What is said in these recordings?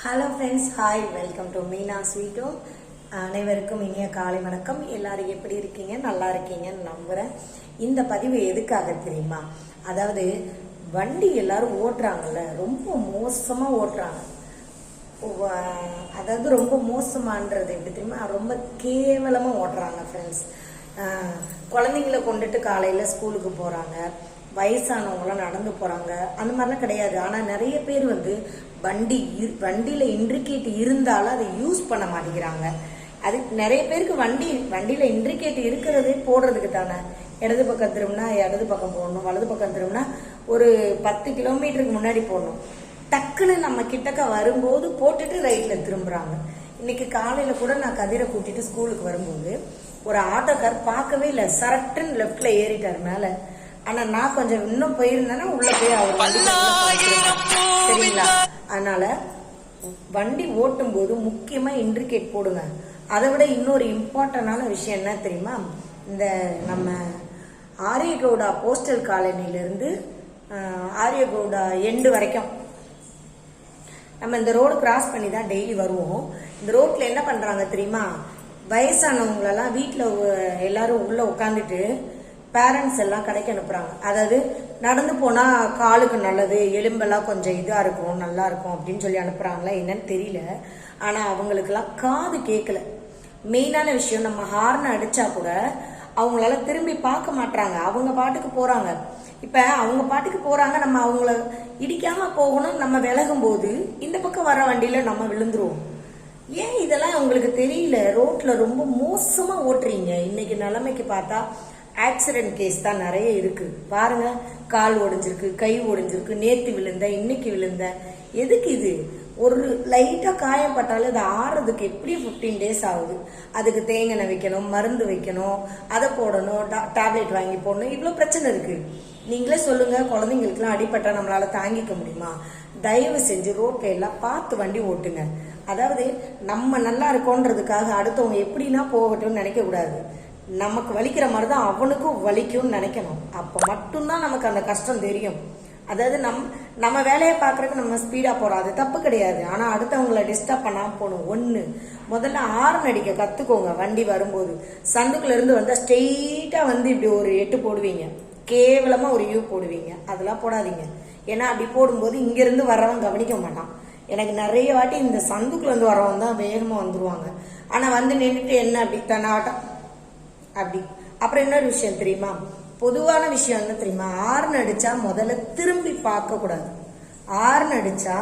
Hello friends, hi, welcome to Meena sweet home. அனைவருக்கும் இனிய காலை வணக்கம். எல்லாரும் எப்படி இருக்கீங்க? நல்லா இருக்கீங்கன்னு நம்புறேன். இந்த பதிவு எதுக்காக தெரியுமா? அதாவது வண்டி எல்லாரும் ஓட்டுறாங்கல்ல, ரொம்ப மோசமா ஓட்டுறாங்க. அதாவது ரொம்ப மோசமானது எப்படி தெரியுமா? ரொம்ப கேவலமா ஓட்டுறாங்க ஃப்ரெண்ட்ஸ். குழந்தைங்களை கொண்டுட்டு காலையில ஸ்கூலுக்கு போறாங்க, வயசானவங்களாம் நடந்து போறாங்க, அந்த மாதிரிலாம் கிடையாது. ஆனா நிறைய பேர் வண்டியில இண்டிகேட் இருந்தாலும் அதை யூஸ் பண்ண மாட்டேங்கிறாங்க. அது நிறைய பேருக்கு வண்டியில இண்டிகேட் இருக்கிறதே போடுறதுக்கு தானே. இடது பக்கம் திரும்பினா இடது பக்கம் போடணும், வலது பக்கம் திரும்பினா ஒரு 10 கிலோமீட்டருக்கு முன்னாடி போடணும். டக்குன்னு நம்ம கிட்டக்க வரும்போது போட்டுட்டு ரைட்ல திரும்புறாங்க. இன்னைக்கு காலையில கூட நான் கதிரை கூட்டிட்டு ஸ்கூலுக்கு வரும்போது ஒரு ஆட்டோக்கார் பார்க்கவே இல்லை, சரட்டுன்னு லெப்ட்ல ஏறிட்டார் மேல. ஆனா நான் கொஞ்சம் இன்னும் போயிருந்தேன்னா உள்ள போய் அவர் சரிங்களா. அதனால வண்டி ஓட்டும் போது முக்கியமா இண்டிகேட் போடுங்க. அதை விட இன்னொரு இம்பார்ட்டன்டான விஷயம் என்ன தெரியுமா? இந்த நம்ம ஆரியகவுடா போஸ்டல் காலனில இருந்து ஆரியகவுடா எண்டு வரைக்கும் நம்ம இந்த ரோடு கிராஸ் பண்ணி தான் டெய்லி வருவோம். இந்த ரோட்ல என்ன பண்றாங்க தெரியுமா? வயசானவங்களெல்லாம் வீட்டுல எல்லாரும் உள்ள உட்காந்துட்டு பேரண்ட்ஸ் எல்லாம் கடைக்கு அனுப்புறாங்க. அதாவது நடந்து போனா காலுக்கு நல்லது, எலும்பெல்லாம் கொஞ்சம் இதா இருக்கும், நல்லா இருக்கும் அப்படின்னு சொல்லி அனுப்புறாங்களா என்னன்னு தெரியல. ஆனா அவங்களுக்கு எல்லாம் காது கேட்கல. மெயினான விஷயம், நம்ம ஹார்ன் அடிச்சா கூட அவங்களால திரும்பி பார்க்க மாட்டாங்க, அவங்க பாட்டுக்கு போறாங்க. இப்ப அவங்க பாட்டுக்கு போறாங்க, நம்ம அவங்கள இடிக்காம போகணும். நம்ம விலகும் போது இந்த பக்கம் வர வண்டியில நம்ம விழுந்துருவோம். ஏன் இதெல்லாம் உங்களுக்கு தெரியல? ரோட்ல ரொம்ப மோசமா ஓட்டுறீங்க. இன்னைக்கு நிலைமைக்கு பார்த்தா ஆக்சிடென்ட் கேஸ் தான் நிறைய இருக்கு. பாருங்க, கால் ஒடிஞ்சிருக்கு, கை ஒடிஞ்சிருக்கு, நேத்து விழுந்த, இன்னைக்கு விழுந்த. எதுக்கு இது? ஒரு லைட்டா காயப்பட்டாலும் அதை ஆறுறதுக்கு எப்படி 15 days ஆகுது. அதுக்கு தேங்காய் வைக்கணும், மருந்து வைக்கணும், அதை போடணும், டேப்லெட் வாங்கி போடணும், இவ்வளவு பிரச்சனை இருக்கு. நீங்களே சொல்லுங்க, குழந்தைங்களுக்குலாம் அடிபட்டா நம்மளால தாங்கிக்க முடியுமா? தயவு செஞ்சு ரோட்ல எல்லாம் பார்த்து வண்டி ஓட்டுங்க. அதாவது நம்ம நல்லா இருக்கோன்றதுக்காக அடுத்தவங்க எப்படின்னா போகட்டும்னு நினைக்க கூடாது. நமக்கு வலிக்கிற மாதிரிதான் அவனுக்கும் வலிக்கும்னு நினைக்கணும். அப்ப மட்டும்தான் நமக்கு அந்த கஷ்டம் தெரியும். அதாவது நம்ம வேலையை பாக்குறதுக்கு நம்ம ஸ்பீடா போறோம், அது தப்பு கிடையாது. ஆனா அடுத்தவங்களை டிஸ்டர்ப் பண்ணாம போகணும். ஒண்ணு, முதல்ல ஹார்ன் அடிக்க கத்துக்கோங்க. வண்டி வரும்போது சந்துக்குள்ள இருந்து வந்தா ஸ்ட்ரெயிட்டா இப்படி ஒரு 8 போடுவீங்க, கேவலமா ஒரு யூ போடுவீங்க. அதெல்லாம் போடாதீங்க. ஏன்னா அப்படி போடும்போது இங்க இருந்து வர்றவன் கவனிக்க மாட்டான். எனக்கு நிறைய வாட்டி இந்த சந்துக்குள்ள இருந்து வரவன் தான் வேகமா வந்துருவாங்க. ஆனா நின்றுட்டு என்ன அப்படி தன்னாட்டம் அப்படி. அப்புறம் இன்னொரு விஷயம் தெரியுமா? பொதுவான விஷயம் என்ன தெரியுமா? ஹார்ன் அடிச்சா முதல்ல திரும்பி பார்க்க கூடாது. ஹார்ன் அடிச்சா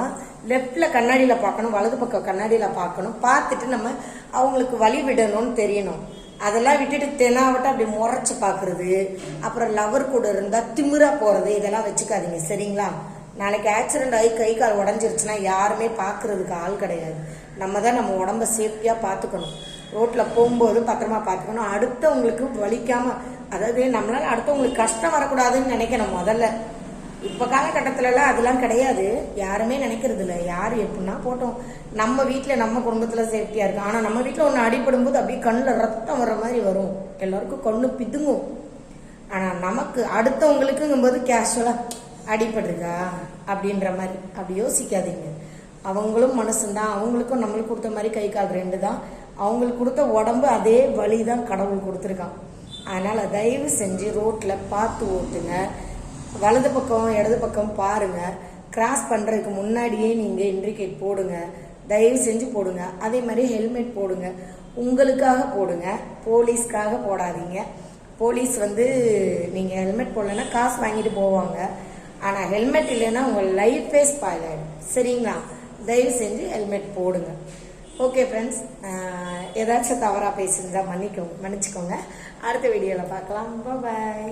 லெப்ட்ல கண்ணாடியில பார்க்கணும், வலது பக்கம் கண்ணாடியில பார்க்கணும். பார்த்துட்டு நம்ம அவங்களுக்கு வழி விடணும்னு தெரியணும். அதெல்லாம் விட்டுட்டு தெனாவட்ட அப்படி முறைச்சு பாக்குறது, அப்புறம் லவர் கூட இருந்தா திமிரா போறது, இதெல்லாம் வச்சுக்காதீங்க சரிங்களா? நாளைக்கு ஆக்சிடென்ட் ஆகி கை கால் உடஞ்சிருச்சுன்னா யாருமே பாக்குறதுக்கு ஆள் கிடையாது. நம்ம தான் நம்ம உடம்ப சேஃப்டியா பாத்துக்கணும். ரோட்ல போகும்போது பத்திரமா பாத்துக்கணும். அடுத்தவங்களுக்கு வலிக்காம, அதாவது நம்மளால அடுத்தவங்களுக்கு கஷ்டம் வரக்கூடாதுன்னு நினைக்கணும் முதல்ல. இப்ப காலகட்டத்துல எல்லாம் அதெல்லாம் கிடையாது, யாருமே நினைக்கிறது இல்லை. யாரு எப்படின்னா போட்டோம், நம்ம வீட்டுல நம்ம குடும்பத்துல சேஃப்டியா இருக்கு. ஆனா நம்ம வீட்டுல ஒண்ணு அடிபடும் போது அப்படியே கண்ணுல ரத்தம் வர்ற மாதிரி வரும், எல்லாருக்கும் கண்ணு பிதுங்கும். ஆனா நமக்கு அடுத்தவங்களுக்குங்கும் போது கேஷுவலா அடிபடுறா அப்படின்ற மாதிரி அப்படி யோசிக்காதீங்க. அவங்களும் மனுஷன்தான், அவங்களுக்கும் நம்மளுக்கு கொடுத்த மாதிரி கை கால் 2 தான். அவங்களுக்கு கொடுத்த உடம்பு அதே வழிதான் கடவுள் கொடுத்துருக்கான். அதனால தயவு செஞ்சு ரோட்ல பார்த்து ஓட்டுங்க. வலது பக்கம் இடது பக்கம் பாருங்க. கிராஸ் பண்றதுக்கு முன்னாடியே நீங்க இண்டிகேட் போடுங்க, தயவு செஞ்சு போடுங்க. அதே மாதிரி ஹெல்மெட் போடுங்க. உங்களுக்காக போடுங்க, போலீஸ்க்காக போடாதீங்க. போலீஸ் நீங்க ஹெல்மெட் போடலன்னா காசு வாங்கிட்டு போவாங்க. ஆனா ஹெல்மெட் இல்லைன்னா உங்க லைஃபே ஸ்பாயில் ஆயிடும் சரிங்களா? தயவு செஞ்சு ஹெல்மெட் போடுங்க. ஓகே ஃப்ரெண்ட்ஸ், ஏதாச்சும் தவறா பேசியிருந்தா மன்னிச்சுக்கோங்க. அடுத்த வீடியோல பார்க்கலாம். பாய்.